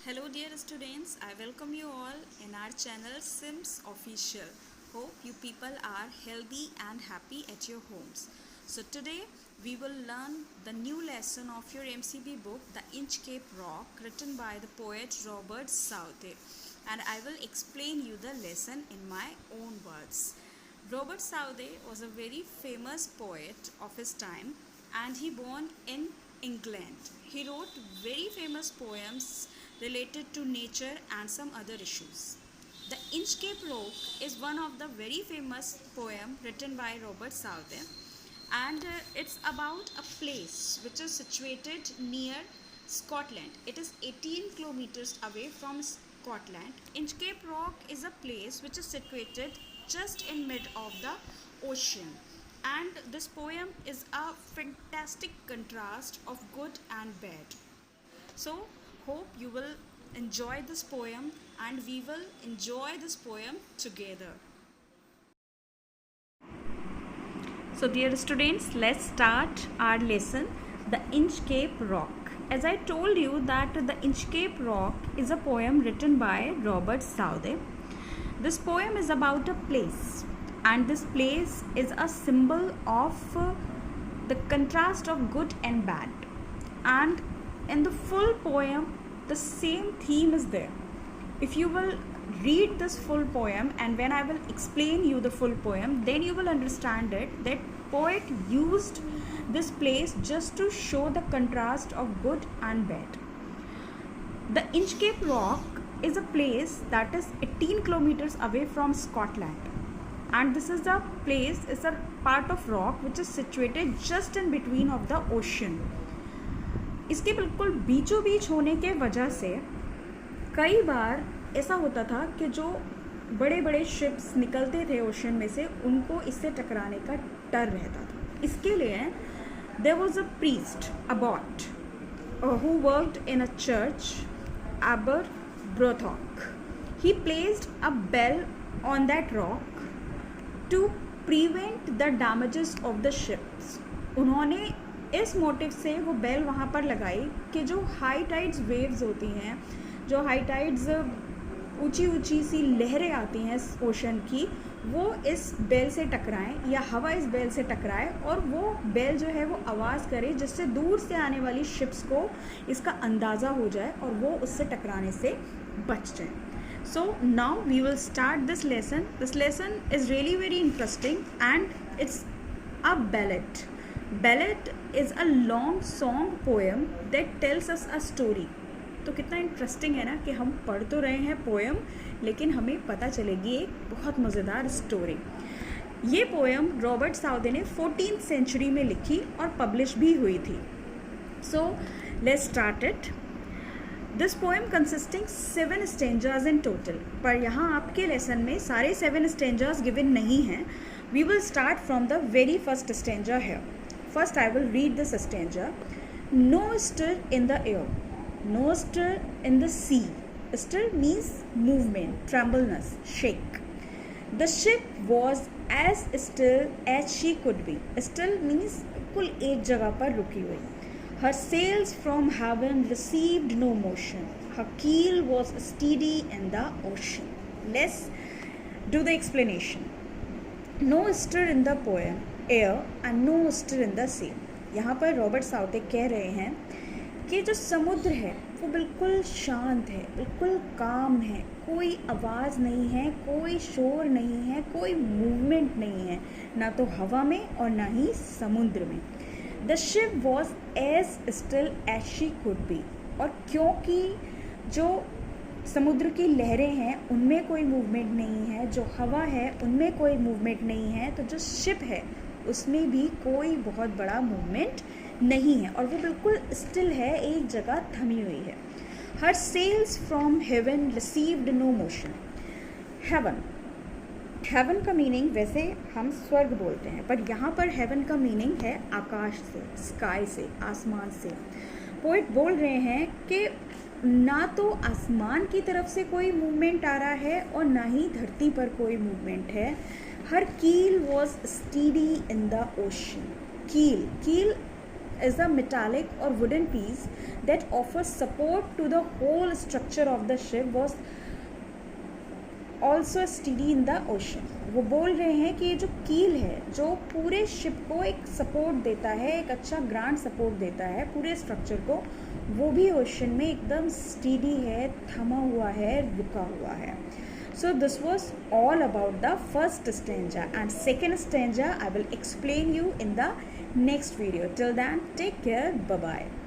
Hello dear students, I welcome you all in our channel Sims Official. Hope you people are healthy and happy at your homes. So today we will learn the new lesson of your MCB book The Inchcape Rock, written by the poet Robert Southey, and I will explain you the lesson in my own words. Robert Southey was a very famous poet of his time and he born in England. He wrote very famous poems related to nature and some other issues. The Inchcape Rock is one of the very famous poem written by Robert Southey, and it's about a place which is situated near Scotland. It is 18 kilometers away from Scotland. Inchcape Rock is a place which is situated just in mid of the ocean, and this poem is a fantastic contrast of good and bad. So hope you will enjoy this poem and we will enjoy this poem together. So dear students, let's start our lesson, The Inchcape Rock. As I told you that The Inchcape Rock is a poem written by Robert Southey. This poem is about a place, and this place is a symbol of the contrast of good and bad. And in the full poem, the same theme is there. If you will read this full poem and when I will explain you the full poem, then you will understand it that poet used this place just to show the contrast of good and bad. The Inchcape Rock is a place that is 18 kilometers away from Scotland, and this is a place, is a part of rock which is situated just in between of the ocean. इसके बिल्कुल बीचों बीच होने के वजह से कई बार ऐसा होता था कि जो बड़े बड़े शिप्स निकलते थे ओशन में से उनको इससे टकराने का डर रहता था. इसके लिए there was a priest abbot who worked in a church, Aberbrothock. He placed a bell on that rock to prevent the damages of the ships. उन्होंने इस मोटिव से वो बेल वहाँ पर लगाई कि जो हाई टाइड्स वेव्स होती हैं, जो हाई टाइड्स ऊंची ऊंची सी लहरें आती हैं ओशन की, वो इस बेल से टकराएं या हवा इस बेल से टकराए और वो बेल जो है वो आवाज़ करे जिससे दूर से आने वाली शिप्स को इसका अंदाज़ा हो जाए और वो उससे टकराने से बच जाए. So now we will start this lesson. This lesson is really very interesting and it's a ballad. Ballad is a long song poem that tells us a story. तो कितना इंटरेस्टिंग है ना कि हम पढ़ तो रहे हैं पोएम लेकिन हमें पता चलेगी एक बहुत मज़ेदार स्टोरी. ये पोएम रॉबर्ट साउदे ने 14th सेंचुरी में लिखी और पब्लिश भी हुई थी. So let's start it. This poem consisting 7 stanzas in total, पर यहाँ आपके लेसन में सारे 7 स्टेंजास गिवन नहीं हैं. We will start from the very first stanza है. First I will read this stanza. No stir in the air, no stir in the sea. Stir means movement, trembleness, shake. The ship was as still as she could be. Still means बिल्कुल एक जगह पर रुकी हुई. Her sails from heaven received no motion. Her keel was steady in the ocean. Let's do the explanation. No stir in the poem air and no stir in the sea. यहाँ पर Robert साउथे कह रहे हैं कि जो समुद्र है वो बिल्कुल शांत है, बिल्कुल काम है, कोई आवाज़ नहीं है, कोई शोर नहीं है, कोई मूवमेंट नहीं है, ना तो हवा में और ना ही समुद्र में. The ship was as still as she could be. और क्योंकि जो समुद्र की लहरें हैं उनमें कोई मूवमेंट नहीं है, जो हवा है उनमें कोई मूवमेंट नहीं है, तो जो शिप है उसमें भी कोई बहुत बड़ा मूवमेंट नहीं है और वो बिल्कुल स्टिल है, एक जगह थमी हुई है. हर sails from heaven received no motion. Heaven, heaven का मीनिंग वैसे हम स्वर्ग बोलते हैं, पर यहाँ पर हेवन का मीनिंग है आकाश से, स्काई से, आसमान से. पोइट बोल रहे हैं कि ना तो आसमान की तरफ से कोई मूवमेंट आ रहा है और ना ही धरती पर कोई मूवमेंट है. हर कील was steady in the ocean. कील, कील is a metallic or wooden piece that offers support to the whole structure of the ship was also steady in the ocean. वो बोल रहे हैं कि ये जो कील है जो पूरे शिप को एक सपोर्ट देता है, एक अच्छा ग्रांड सपोर्ट देता है पूरे स्ट्रक्चर को, वो भी ओशन में एकदम स्टीडी है, थमा हुआ है, रुका हुआ है. So this was all about the first stanza, and second stanza I will explain you in the next video. Till then, take care, bye bye.